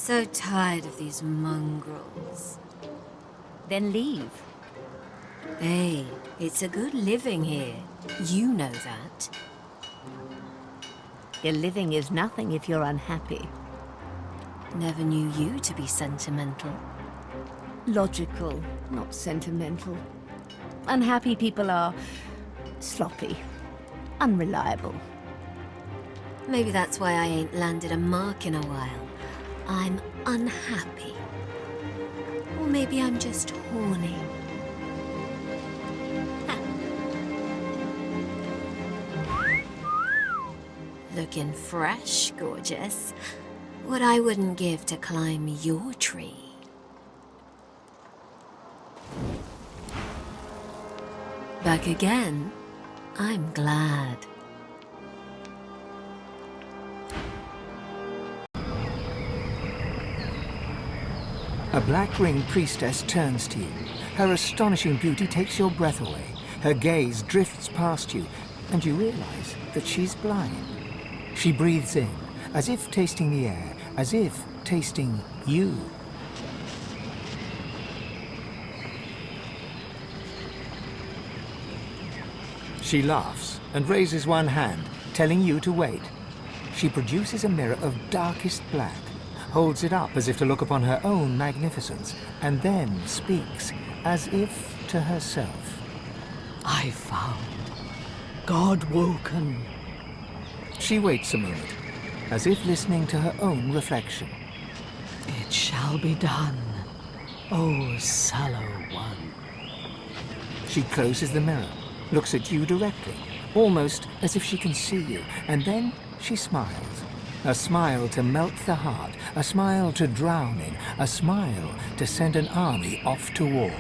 So tired of these mongrels. Then leave. Hey, it's a good living here. You know that. Your living is nothing if you're unhappy. Never knew you to be sentimental. Logical, not sentimental. Unhappy people are sloppy, unreliable. Maybe that's why I ain't landed a mark in a while. I'm unhappy. Or maybe I'm just horny. Looking fresh, gorgeous. What I wouldn't give to climb your tree. Back again? I'm glad. A black-ringed priestess turns to you. Her astonishing beauty takes your breath away. Her gaze drifts past you, and you realize that she's blind. She breathes in, as if tasting the air, as if tasting you. She laughs and raises one hand, telling you to wait. She produces a mirror of darkest black, holds it up as if to look upon her own magnificence, and then speaks, as if to herself. I found God woken. She waits a moment, as if listening to her own reflection. It shall be done, O sallow one. She closes the mirror, looks at you directly, almost as if she can see you, and then she smiles. A smile to melt the heart, a smile to drown in, a smile to send an army off to war.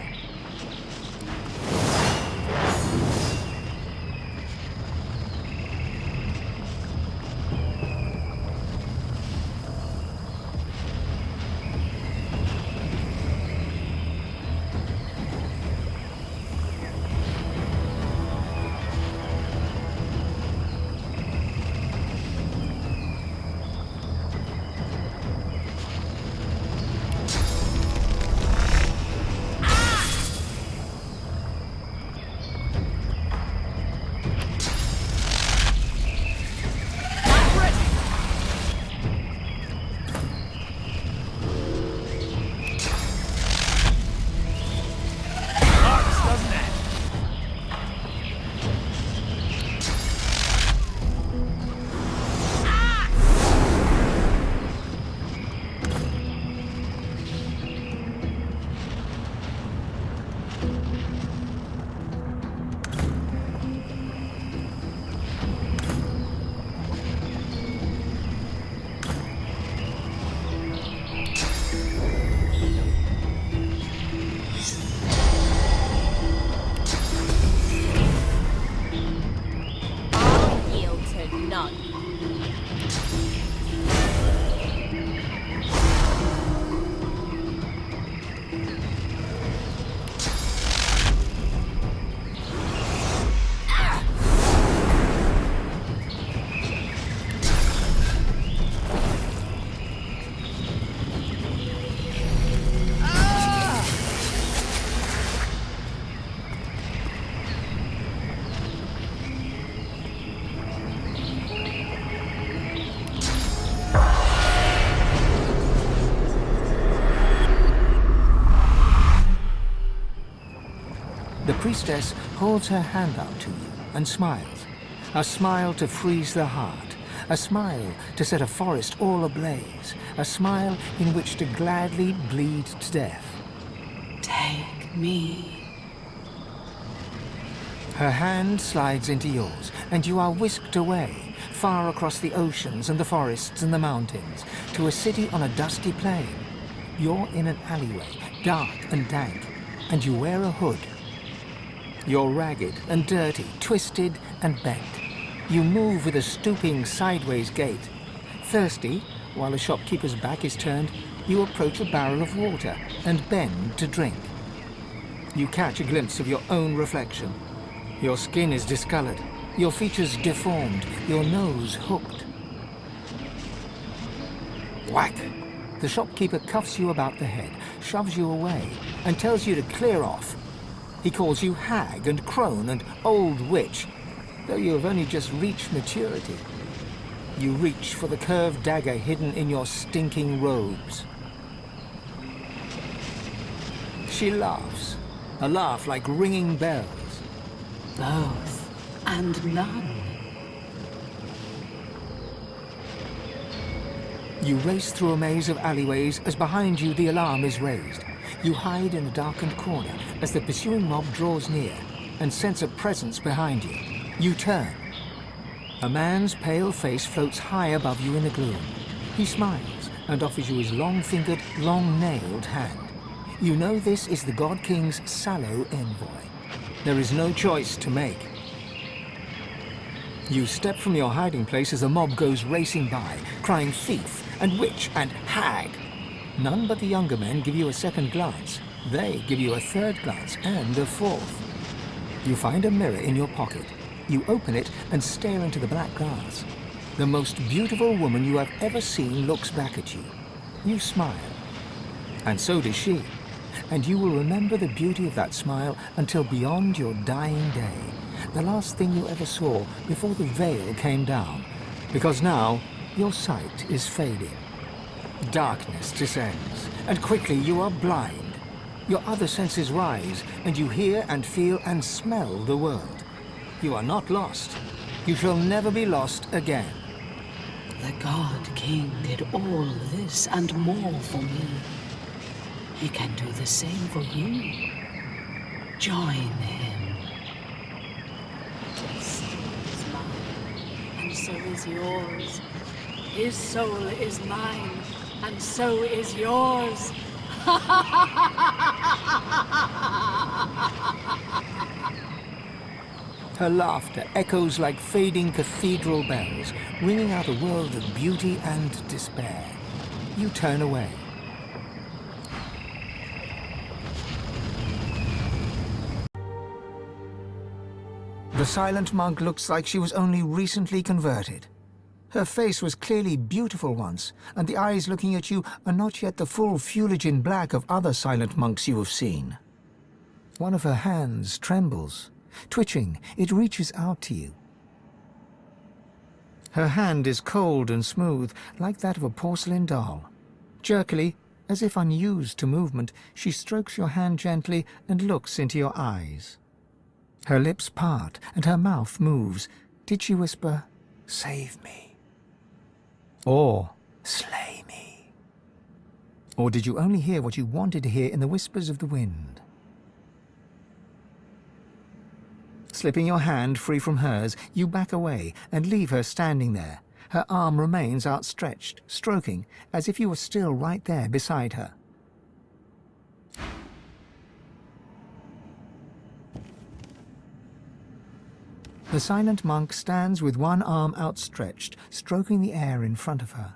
The priestess holds her hand out to you and smiles. A smile to freeze the heart. A smile to set a forest all ablaze. A smile in which to gladly bleed to death. Take me. Her hand slides into yours, and you are whisked away, far across the oceans and the forests and the mountains, to a city on a dusty plain. You're in an alleyway, dark and dank, and you wear a hood. You're ragged and dirty, twisted and bent. You move with a stooping sideways gait. Thirsty, while the shopkeeper's back is turned, you approach a barrel of water and bend to drink. You catch a glimpse of your own reflection. Your skin is discolored, your features deformed, your nose hooked. Whack! the shopkeeper cuffs you about the head, shoves you away, and tells you to clear off. He calls you hag and crone and old witch, though you have only just reached maturity. You reach for the curved dagger hidden in your stinking robes. She laughs, a laugh like ringing bells. Both and none. You race through a maze of alleyways as behind you the alarm is raised. You hide in a darkened corner as the pursuing mob draws near and sense a presence behind you. You turn. A man's pale face floats high above you in the gloom. He smiles and offers you his long-fingered, long-nailed hand. You know this is the God King's sallow envoy. There is no choice to make. You step from your hiding place as the mob goes racing by, crying thief and witch and hag. None but the younger men give you a second glance. They give you a third glance and a fourth. You find a mirror in your pocket. You open it and stare into the black glass. The most beautiful woman you have ever seen looks back at you. You smile. And so does she. And you will remember the beauty of that smile until beyond your dying day. The last thing you ever saw before the veil came down. Because now, your sight is fading. Darkness descends, and quickly you are blind. Your other senses rise, and you hear and feel and smell the world. You are not lost. You shall never be lost again. The God King did all this and more for me. He can do the same for you. Join him. His soul is mine, and so is yours. His soul is mine, and so is yours. Her laughter echoes like fading cathedral bells, ringing out a world of beauty and despair. You turn away. The silent monk looks like she was only recently converted. Her face was clearly beautiful once, and the eyes looking at you are not yet the full Fuligin black of other silent monks you have seen. One of her hands trembles. Twitching, it reaches out to you. Her hand is cold and smooth, like that of a porcelain doll. Jerkily, as if unused to movement, she strokes your hand gently and looks into your eyes. Her lips part and her mouth moves. Did she whisper, "Save me"? Or, "Slay me"? Or did you only hear what you wanted to hear in the whispers of the wind? Slipping your hand free from hers, you back away and leave her standing there. Her arm remains outstretched, stroking, as if you were still right there beside her. The silent monk stands with one arm outstretched, stroking the air in front of her.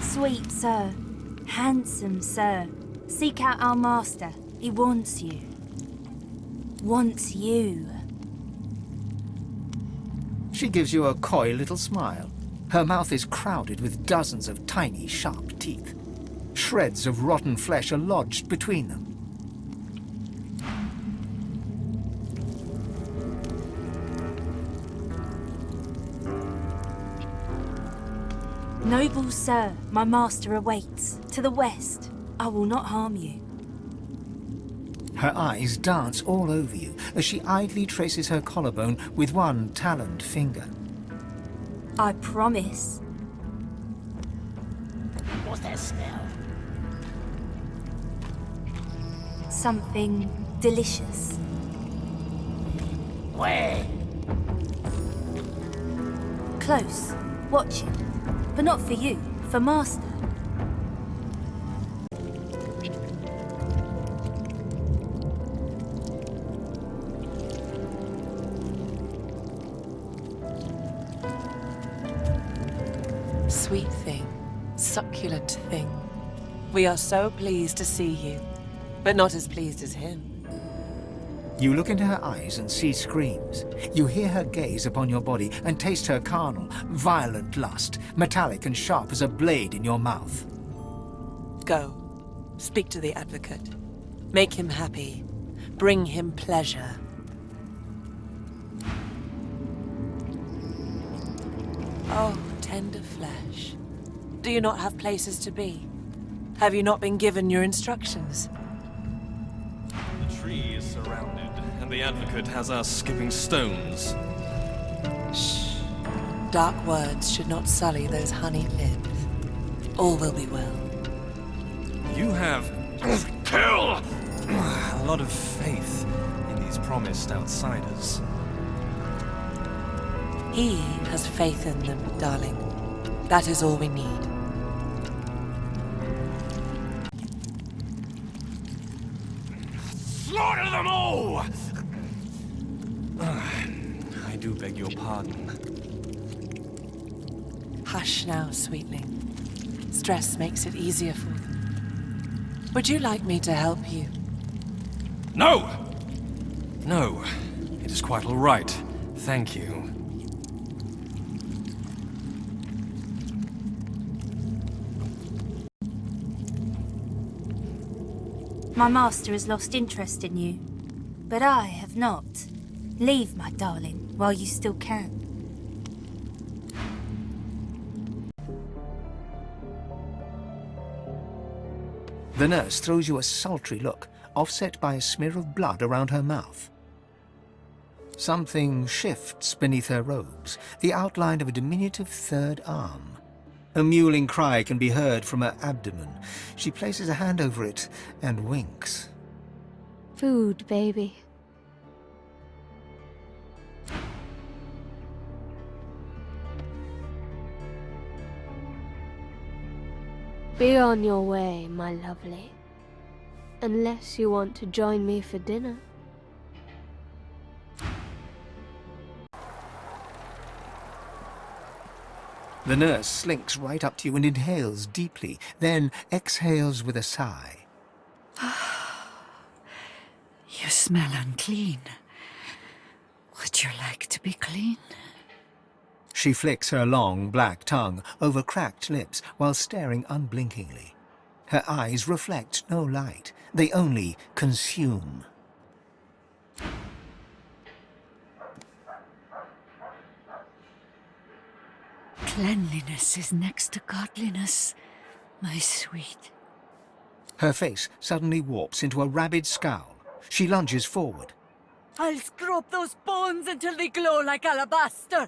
Sweet sir, handsome sir, seek out our master. He wants you. Wants you. She gives you a coy little smile. Her mouth is crowded with dozens of tiny, sharp teeth. Shreds of rotten flesh are lodged between them. Noble sir, my master awaits. To the west. I will not harm you. Her eyes dance all over you as she idly traces her collarbone with one taloned finger. I promise. What's that smell? Something delicious. Where? Close. Watching. But not for you. For master. sweet thing, succulent thing. We are so pleased to see you, but not as pleased as him. You look into her eyes and see screams. You hear her gaze upon your body and taste her carnal, violent lust, metallic and sharp as a blade in your mouth. Go, speak to the advocate. Make him happy. Bring him pleasure. Oh, tender flesh. Do you not have places to be? Have you not been given your instructions? The tree is surrounded, and the advocate has us skipping stones. Shh. Dark words should not sully those honeyed lips. All will be well. You have a lot of faith in these promised outsiders. He has faith in them, darling. That is all we need. Slaughter them all! I do beg your pardon. Hush now, sweetling. Stress makes it easier for them. Would you like me to help you? No! No, it is quite all right. Thank you. My master has lost interest in you, but I have not. Leave, my darling, while you still can. The nurse throws you a sultry look, offset by a smear of blood around her mouth. Something shifts beneath her robes, the outline of a diminutive third arm. A mewling cry can be heard from her abdomen. She places a hand over it and winks. Food, baby. Be on your way, my lovely. Unless you want to join me for dinner. The nurse slinks right up to you and inhales deeply, then exhales with a sigh. You smell unclean. Would you like to be clean? She flicks her long, black tongue over cracked lips while staring unblinkingly. Her eyes reflect no light. They only consume. Cleanliness is next to godliness, my sweet. Her face suddenly warps into a rabid scowl. She lunges forward. I'll scrub those bones until they glow like alabaster.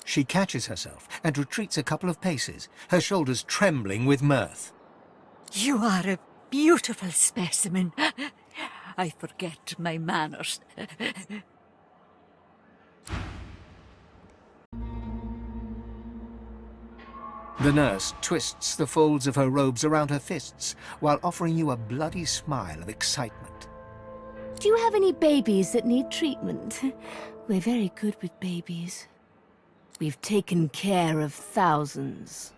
She catches herself and retreats a couple of paces, her shoulders trembling with mirth. You are a beautiful specimen. I forget my manners. The nurse twists the folds of her robes around her fists while offering you a bloody smile of excitement. Do you have any babies that need treatment? We're very good with babies. We've taken care of thousands.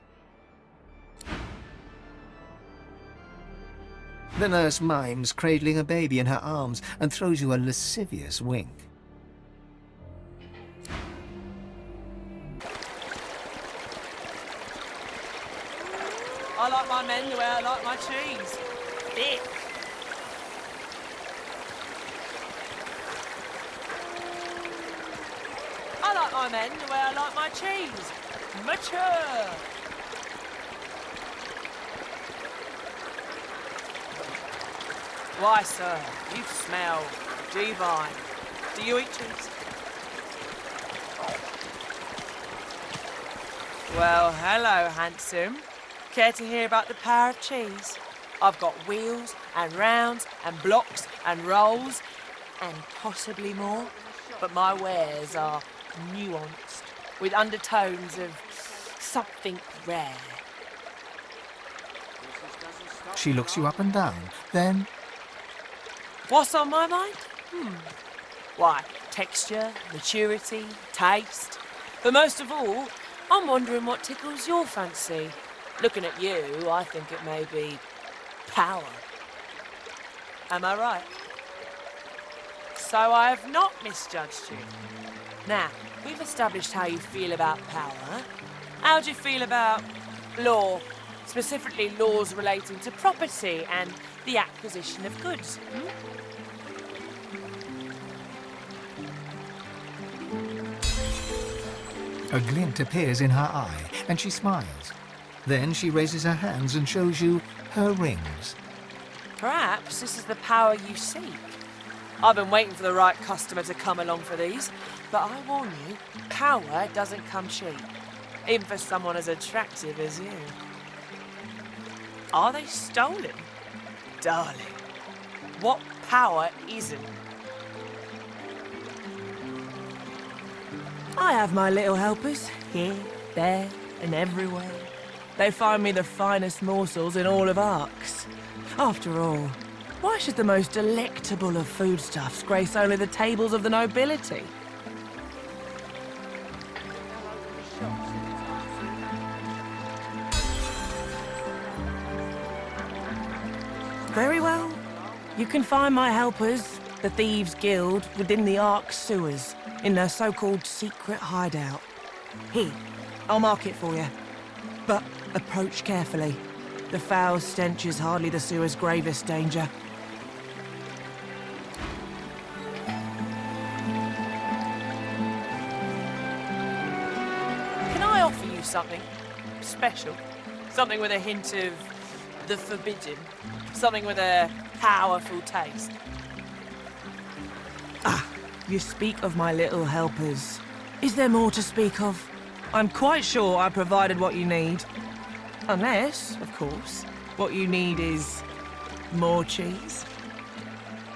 The nurse mimes cradling a baby in her arms and throws you a lascivious wink. I like my men the way I like my cheese. Thick. I like my men the way I like my cheese. Mature. Why, sir, you smell divine. Do you eat cheese? Well, hello, handsome. Care to hear about the power of cheese? I've got wheels and rounds and blocks and rolls and possibly more, but my wares are nuanced with undertones of something rare. She looks you up and down, then... What's on my mind? Why, texture, maturity, taste, but most of all, I'm wondering what tickles your fancy. Looking at you, I think it may be power. Am I right? So I have not misjudged you. Now, we've established how you feel about power. How do you feel about law? Specifically laws relating to property and the acquisition of goods. A glint appears in her eye, and she smiles. Then she raises her hands and shows you her rings. Perhaps this is the power you seek. I've been waiting for the right customer to come along for these, but I warn you, power doesn't come cheap. Even for someone as attractive as you. Are they stolen? Darling, what power isn't? I have my little helpers, here, there, and everywhere. They find me the finest morsels in all of Arx. After all, why should the most delectable of foodstuffs grace only the tables of the nobility? Very well. You can find my helpers, the Thieves' Guild, within the Arx sewers, in their so-called secret hideout. Here, I'll mark it for you. But approach carefully. The foul stench is hardly the sewer's gravest danger. Can I offer you something special? Something with a hint of the forbidden? Something with a powerful taste? Ah, you speak of my little helpers. Is there more to speak of? I'm quite sure I provided what you need. Unless, of course, what you need is more cheese.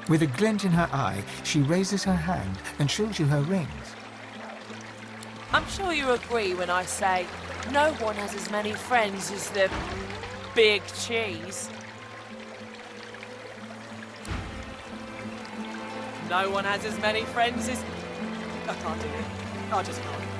With a glint in her eye, she raises her hand and shows you her rings. I'm sure you agree when I say no one has as many friends as the big cheese. No one has as many friends as... I can't do it. I just can't.